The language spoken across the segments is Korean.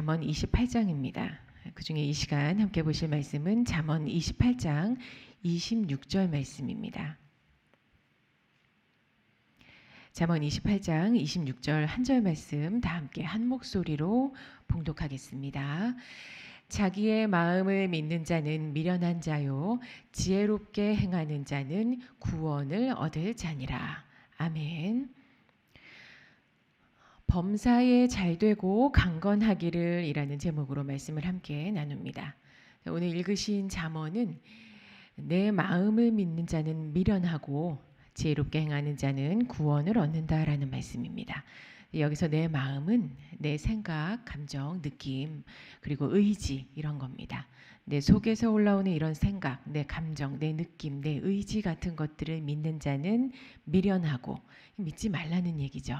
잠언 28장입니다. 그 중에 이 시간 함께 보실 말씀은 잠언 28장 26절 말씀입니다. 잠언 28장 26절 한 절 말씀 다 함께 한 목소리로 봉독하겠습니다. 자기의 마음을 믿는 자는 미련한 자요 지혜롭게 행하는 자는 구원을 얻을 자니라. 아멘. 범사에 잘되고 강건하기를 이라는 제목으로 말씀을 함께 나눕니다. 오늘 읽으신 잠언은 내 마음을 믿는 자는 미련하고 지혜롭게 행하는 자는 구원을 얻는다라는 말씀입니다. 여기서 내 마음은 내 생각, 감정, 느낌, 그리고 의지 이런 겁니다. 내 속에서 올라오는 이런 생각, 내 감정, 내 느낌, 내 의지 같은 것들을 믿는 자는 미련하고, 믿지 말라는 얘기죠.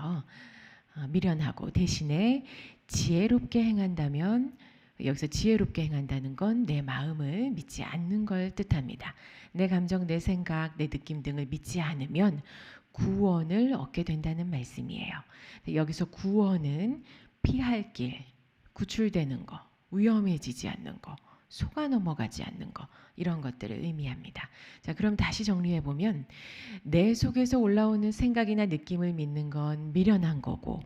미련하고 대신에 지혜롭게 행한다면, 여기서 지혜롭게 행한다는 건 내 마음을 믿지 않는 걸 뜻합니다. 내 감정, 내 생각, 내 느낌 등을 믿지 않으면 구원을 얻게 된다는 말씀이에요. 여기서 구원은 피할 길, 구출되는 거, 위험해지지 않는 거, 속아 넘어가지 않는 거, 이런 것들을 의미합니다. 자, 그럼 다시 정리해 보면 내 속에서 올라오는 생각이나 느낌을 믿는 건 미련한 거고,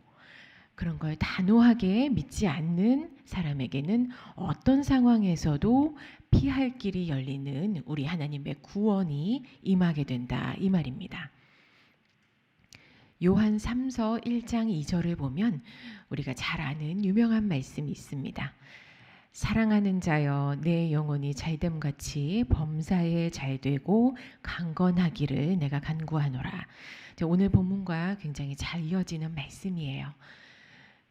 그런 걸 단호하게 믿지 않는 사람에게는 어떤 상황에서도 피할 길이 열리는 우리 하나님의 구원이 임하게 된다, 이 말입니다. 요한 3서 1장 2절을 보면 우리가 잘 아는 유명한 말씀이 있습니다. 사랑하는 자여 내 영혼이 잘됨같이 범사에 잘되고 강건하기를 내가 간구하노라. 오늘 본문과 굉장히 잘 이어지는 말씀이에요.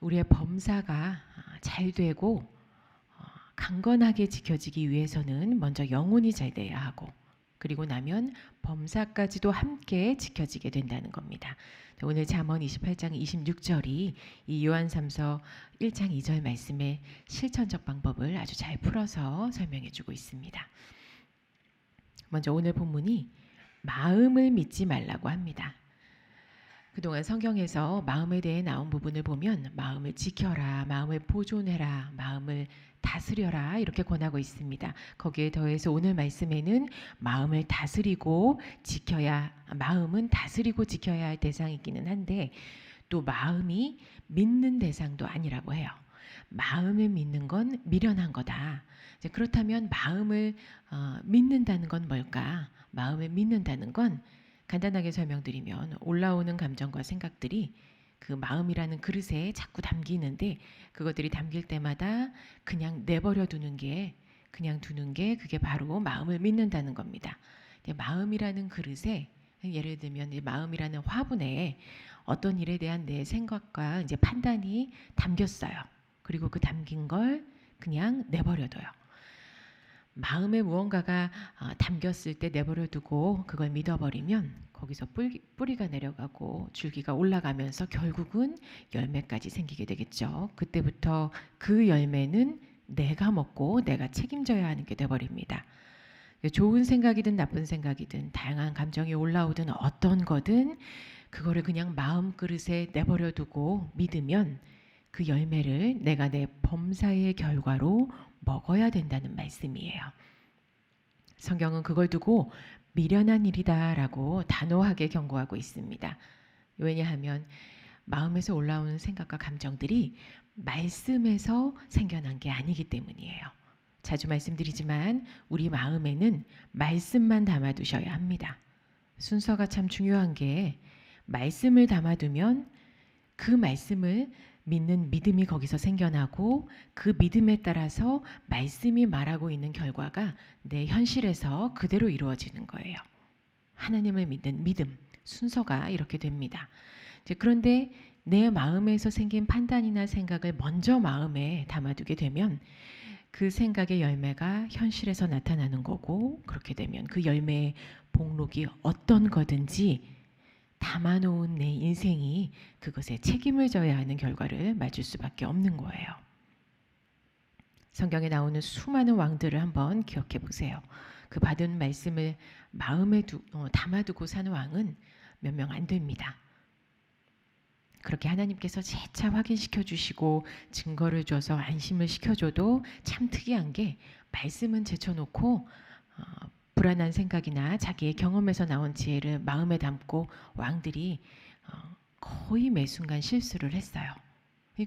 우리의 범사가 잘되고 강건하게 지켜지기 위해서는 먼저 영혼이 잘돼야 하고, 그리고 나면 범사까지도 함께 지켜지게 된다는 겁니다. 오늘 잠언 28장 26절이 이 요한 3서 1장 2절 말씀의 실천적 방법을 아주 잘 풀어서 설명해 주고 있습니다. 먼저 오늘 본문이 마음을 믿지 말라고 합니다. 그동안 성경에서 마음에 대해 나온 부분을 보면 마음을 지켜라, 마음을 보존해라, 마음을 다스려라 이렇게 권하고 있습니다. 거기에 더해서 오늘 말씀에는 마음을 다스리고 지켜야, 마음은 다스리고 지켜야 할 대상이기는 한데 또 마음이 믿는 대상도 아니라고 해요. 마음을 믿는 건 미련한 거다. 그렇다면 마음을 믿는다는 건 뭘까? 마음을 믿는다는 건 간단하게 설명드리면 올라오는 감정과 생각들이 그 마음이라는 그릇에 자꾸 담기는데 그것들이 담길 때마다 그냥 내버려 두는 게, 그냥 두는 게 그게 바로 마음을 믿는다는 겁니다. 마음이라는 그릇에, 예를 들면 마음이라는 화분에 어떤 일에 대한 내 생각과 이제 판단이 담겼어요. 그리고 그 담긴 걸 그냥 내버려 둬요. 마음에 무언가가 담겼을 때 내버려 두고 그걸 믿어버리면 거기서 뿌리가 내려가고 줄기가 올라가면서 결국은 열매까지 생기게 되겠죠. 그때부터 그 열매는 내가 먹고 내가 책임져야 하는 게 돼버립니다. 좋은 생각이든 나쁜 생각이든 다양한 감정이 올라오든 어떤 거든 그거를 그냥 마음 그릇에 내버려 두고 믿으면 그 열매를 내가 내 범사의 결과로 먹어야 된다는 말씀이에요. 성경은 그걸 두고 미련한 일이다라고 단호하게 경고하고 있습니다. 왜냐하면 마음에서 올라오는 생각과 감정들이 말씀에서 생겨난 게 아니기 때문이에요. 자주 말씀드리지만 우리 마음에는 말씀만 담아두셔야 합니다. 순서가 참 중요한 게 말씀을 담아두면 그 말씀을 믿는 믿음이 거기서 생겨나고 그 믿음에 따라서 말씀이 말하고 있는 결과가 내 현실에서 그대로 이루어지는 거예요. 하나님을 믿는 믿음, 순서가 이렇게 됩니다. 그런데 내 마음에서 생긴 판단이나 생각을 먼저 마음에 담아두게 되면 그 생각의 열매가 현실에서 나타나는 거고, 그렇게 되면 그 열매의 복록이 어떤 거든지 담아놓은 내 인생이 그것에 책임을 져야 하는 결과를 맞을 수밖에 없는 거예요. 성경에 나오는 수많은 왕들을 한번 기억해 보세요. 그 받은 말씀을 마음에 담아두고 사는 왕은 몇 명 안 됩니다. 그렇게 하나님께서 재차 확인시켜 주시고 증거를 줘서 안심을 시켜줘도 참 특이한 게 말씀은 제쳐놓고 불안한 생각이나 자기의 경험에서 나온 지혜를 마음에 담고 왕들이 거의 매 순간 실수를 했어요.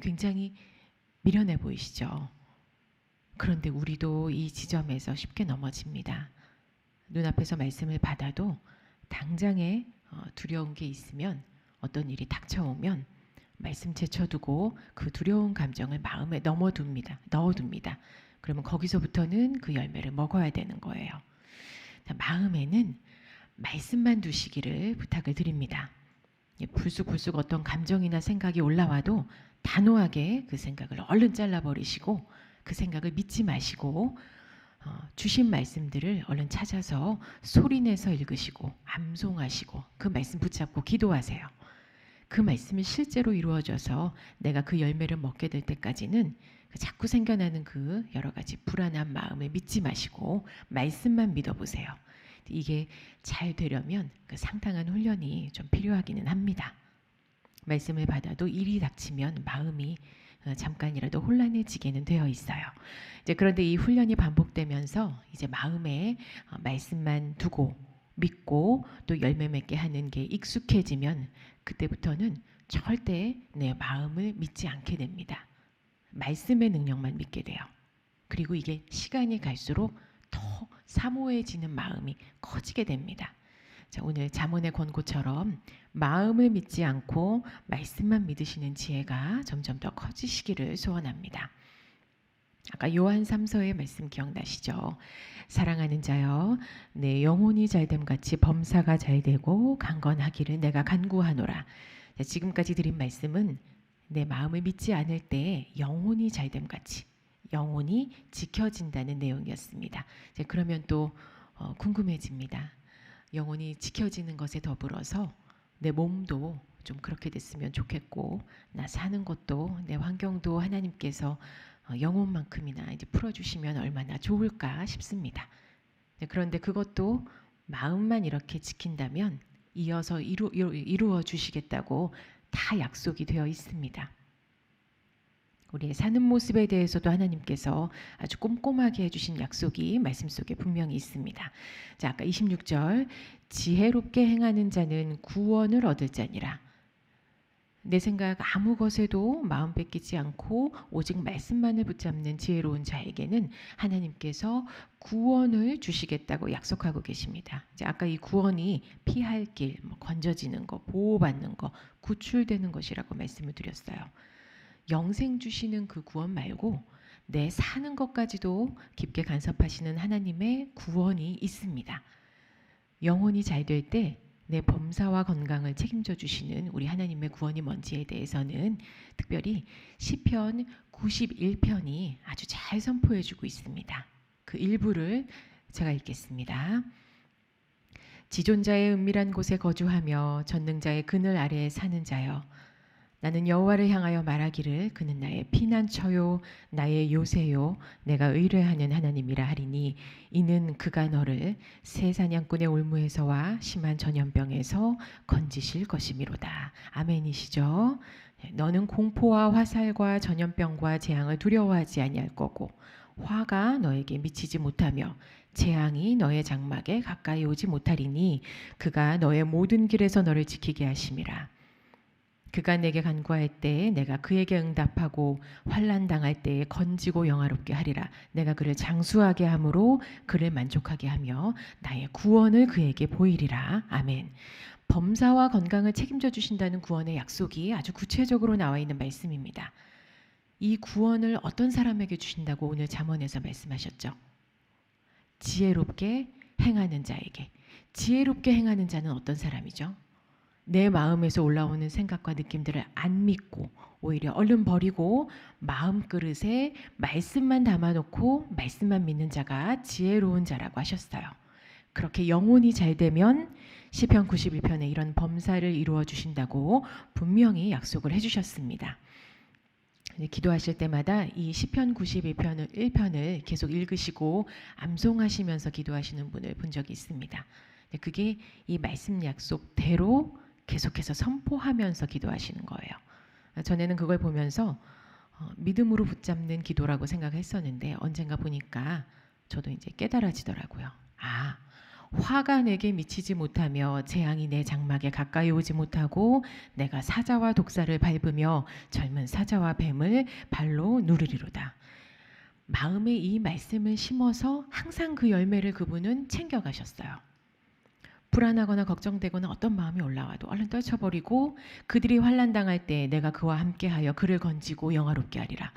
굉장히 미련해 보이시죠? 그런데 우리도 이 지점에서 쉽게 넘어집니다. 눈앞에서 말씀을 받아도 당장에 두려운 게 있으면 어떤 일이 닥쳐오면 말씀 제쳐두고 그 두려운 감정을 마음에 넣어둡니다. 그러면 거기서부터는 그 열매를 먹어야 되는 거예요. 마음에는 말씀만 두시기를 부탁을 드립니다. 불쑥불쑥 어떤 감정이나 생각이 올라와도 단호하게 그 생각을 얼른 잘라버리시고 그 생각을 믿지 마시고 주신 말씀들을 얼른 찾아서 소리내서 읽으시고 암송하시고 그 말씀 붙잡고 기도하세요. 그 말씀이 실제로 이루어져서 내가 그 열매를 먹게 될 때까지는 자꾸 생겨나는 그 여러 가지 불안한 마음을 믿지 마시고 말씀만 믿어보세요. 이게 잘 되려면 그 상당한 훈련이 좀 필요하기는 합니다. 말씀을 받아도 일이 닥치면 마음이 잠깐이라도 혼란해지게는 되어 있어요. 그런데 이 훈련이 반복되면서 이제 마음에 말씀만 두고 믿고 또 열매 맺게 하는 게 익숙해지면 그때부터는 절대 내 마음을 믿지 않게 됩니다. 말씀의 능력만 믿게 돼요. 그리고 이게 시간이 갈수록 더 사모해지는 마음이 커지게 됩니다. 자, 오늘 잠언의 권고처럼 마음을 믿지 않고 말씀만 믿으시는 지혜가 점점 더 커지시기를 소원합니다. 아까 요한 3서의 말씀 기억나시죠? 사랑하는 자여 내 영혼이 잘됨 같이 범사가 잘되고 강건하기를 내가 간구하노라. 자, 지금까지 드린 말씀은 내 마음을 믿지 않을 때 영혼이 잘됨 같이 영혼이 지켜진다는 내용이었습니다. 자, 그러면 또 궁금해집니다. 영혼이 지켜지는 것에 더불어서 내 몸도 좀 그렇게 됐으면 좋겠고 나 사는 것도 내 환경도 하나님께서 영혼만큼이나 이제 풀어주시면 얼마나 좋을까 싶습니다. 그런데 그것도 마음만 이렇게 지킨다면 이어서 이루어 주시겠다고 다 약속이 되어 있습니다. 우리의 사는 모습에 대해서도 하나님께서 아주 꼼꼼하게 해주신 약속이 말씀 속에 분명히 있습니다. 자, 아까 26절 지혜롭게 행하는 자는 구원을 얻을 자니라. 내 생각 아무 것에도 마음 뺏기지 않고 오직 말씀만을 붙잡는 지혜로운 자에게는 하나님께서 구원을 주시겠다고 약속하고 계십니다. 이제 아까 이 구원이 피할 길, 건져지는 거, 보호받는 거, 구출되는 것이라고 말씀을 드렸어요. 영생 주시는 그 구원 말고 내 사는 것까지도 깊게 간섭하시는 하나님의 구원이 있습니다. 영혼이 잘 될 때 내 범사와 건강을 책임져 주시는 우리 하나님의 구원이 뭔지에 대해서는 특별히 시편 91편이 아주 잘 선포해 주고 있습니다. 그 일부를 제가 읽겠습니다. 지존자의 은밀한 곳에 거주하며 전능자의 그늘 아래에 사는 자여 나는 여호와를 향하여 말하기를 그는 나의 피난처요 나의 요새요 내가 의뢰하는 하나님이라 하리니 이는 그가 너를 새 사냥꾼의 올무에서와 심한 전염병에서 건지실 것이미로다. 아멘이시죠? 너는 공포와 화살과 전염병과 재앙을 두려워하지 아니할 거고 화가 너에게 미치지 못하며 재앙이 너의 장막에 가까이 오지 못하리니 그가 너의 모든 길에서 너를 지키게 하심이라. 그가 내게 간구할 때에 내가 그에게 응답하고 환난 당할 때에 건지고 영화롭게 하리라. 내가 그를 장수하게 함으로 그를 만족하게 하며 나의 구원을 그에게 보이리라. 아멘. 범사와 건강을 책임져 주신다는 구원의 약속이 아주 구체적으로 나와 있는 말씀입니다. 이 구원을 어떤 사람에게 주신다고 오늘 잠언에서 말씀하셨죠? 지혜롭게 행하는 자에게. 지혜롭게 행하는 자는 어떤 사람이죠? 내 마음에서 올라오는 생각과 느낌들을 안 믿고 오히려 얼른 버리고 마음 그릇에 말씀만 담아놓고 말씀만 믿는 자가 지혜로운 자라고 하셨어요. 그렇게 영혼이 잘 되면 시편 91편에 이런 범사를 이루어 주신다고 분명히 약속을 해주셨습니다. 기도하실 때마다 이 시편 91편을 계속 읽으시고 암송하시면서 기도하시는 분을 본 적이 있습니다. 그게 이 말씀 약속대로 계속해서 선포하면서 기도하시는 거예요. 전에는 그걸 보면서 믿음으로 붙잡는 기도라고 생각했었는데 언젠가 보니까 저도 이제 깨달아지더라고요. 아, 화가 내게 미치지 못하며 재앙이 내 장막에 가까이 오지 못하고 내가 사자와 독사를 밟으며 젊은 사자와 뱀을 발로 누르리로다. 마음에 이 말씀을 심어서 항상 그 열매를 그분은 챙겨가셨어요. 불안하거나 걱정되거나 어떤 마음이 올라와도 얼른 떨쳐버리고 그들이 환난당할 때 내가 그와 함께하여 그를 건지고 영화롭게 하리라.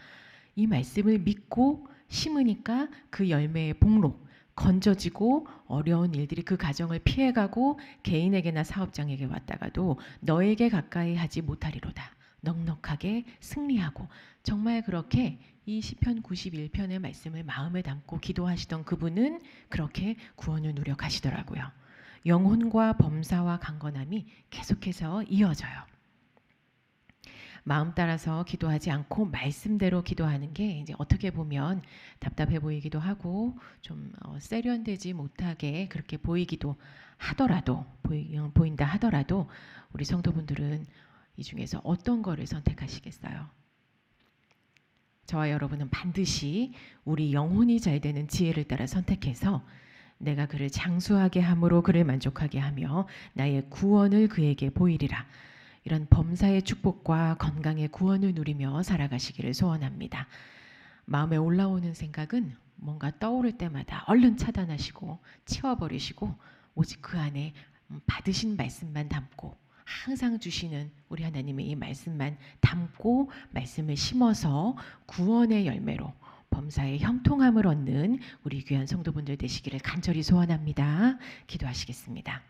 이 말씀을 믿고 심으니까 그 열매의 복록, 건져지고 어려운 일들이 그 가정을 피해가고 개인에게나 사업장에게 왔다가도 너에게 가까이 하지 못하리로다. 넉넉하게 승리하고 정말 그렇게 이 시편 91편의 말씀을 마음에 담고 기도하시던 그분은 그렇게 구원을 누려가시더라고요. 영혼과 범사와 강건함이 계속해서 이어져요. 마음 따라서 기도하지 않고 말씀대로 기도하는 게 이제 어떻게 보면 답답해 보이기도 하고 좀 세련되지 못하게 그렇게 보이기도 하더라도 보인다 하더라도 우리 성도분들은 이 중에서 어떤 거를 선택하시겠어요? 저와 여러분은 반드시 우리 영혼이 잘 되는 지혜를 따라 선택해서 내가 그를 장수하게 함으로 그를 만족하게 하며 나의 구원을 그에게 보이리라. 이런 범사의 축복과 건강의 구원을 누리며 살아가시기를 소원합니다. 마음에 올라오는 생각은 뭔가 떠오를 때마다 얼른 차단하시고 치워버리시고 오직 그 안에 받으신 말씀만 담고 항상 주시는 우리 하나님의 이 말씀만 담고 말씀을 심어서 구원의 열매로 범사의 형통함을 얻는 우리 귀한 성도분들 되시기를 간절히 소원합니다. 기도하시겠습니다.